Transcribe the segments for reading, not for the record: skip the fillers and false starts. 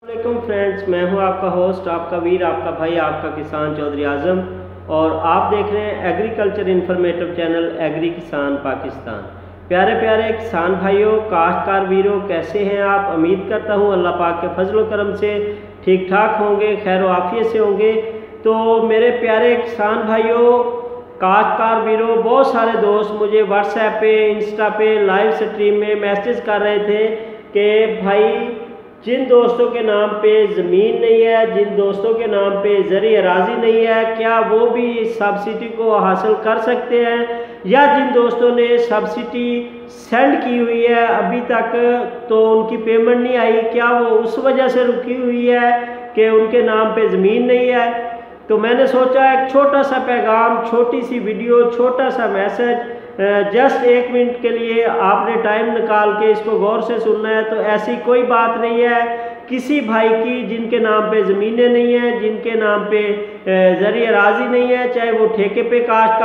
वालेकुम फ्रेंड्स, मैं हूं आपका होस्ट, आपका वीर, आपका भाई, आपका किसान चौधरी आज़म और आप देख रहे हैं एग्रीकल्चर इन्फॉर्मेटिव चैनल एग्री किसान पाकिस्तान। प्यारे प्यारे किसान भाइयों, काश्तकार वीरों, कैसे हैं आप? उम्मीद करता हूं अल्लाह पाक के फजल करम से ठीक ठाक होंगे, खैर आफियत से होंगे। तो मेरे प्यारे किसान भाइयों, काश्तकार वीरों, बहुत सारे दोस्त मुझे व्हाट्सएप पे, इंस्टा पे लाइव स्ट्रीम में मैसेज कर रहे थे कि भाई जिन दोस्तों के नाम पे ज़मीन नहीं है, जिन दोस्तों के नाम पे ज़री अराज़ी नहीं है, क्या वो भी इस सब्सिडी को हासिल कर सकते हैं? या जिन दोस्तों ने सब्सिडी सेंड की हुई है अभी तक तो उनकी पेमेंट नहीं आई, क्या वो उस वजह से रुकी हुई है कि उनके नाम पे ज़मीन नहीं है? तो मैंने सोचा एक छोटा सा पैगाम, छोटी सी वीडियो, छोटा सा मैसेज, जस्ट 1 मिनट के लिए आपने टाइम निकाल के इसको गौर से सुनना है। तो ऐसी कोई बात नहीं है किसी भाई की जिनके नाम पे ज़मीनें नहीं हैं, जिनके नाम पे ज़री अराज़ी नहीं है, चाहे वो ठेके पे काश्त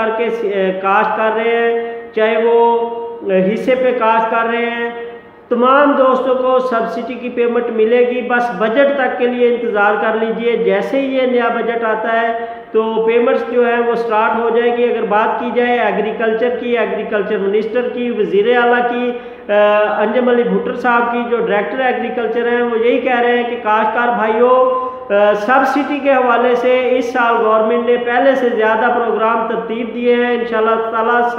कर रहे हैं, चाहे वो हिस्से पे काश्त कर रहे हैं, तमाम दोस्तों को सब्सिडी की पेमेंट मिलेगी। बस बजट तक के लिए इंतज़ार कर लीजिए। जैसे ही ये नया बजट आता है तो पेमेंट्स जो है वो स्टार्ट हो जाएगी। अगर बात की जाए एग्रीकल्चर की, एग्रीकल्चर मिनिस्टर की, वज़ीर आला की, अंजम अली भुट्टर साहब की, जो डायरेक्टर एग्रीकल्चर हैं, वो यही कह रहे हैं कि काश्तकार भाइयों, सब्सिडी के हवाले से इस साल गवर्नमेंट ने पहले से ज़्यादा प्रोग्राम तरतीब दिए हैं। इंशाअल्लाह ताला सब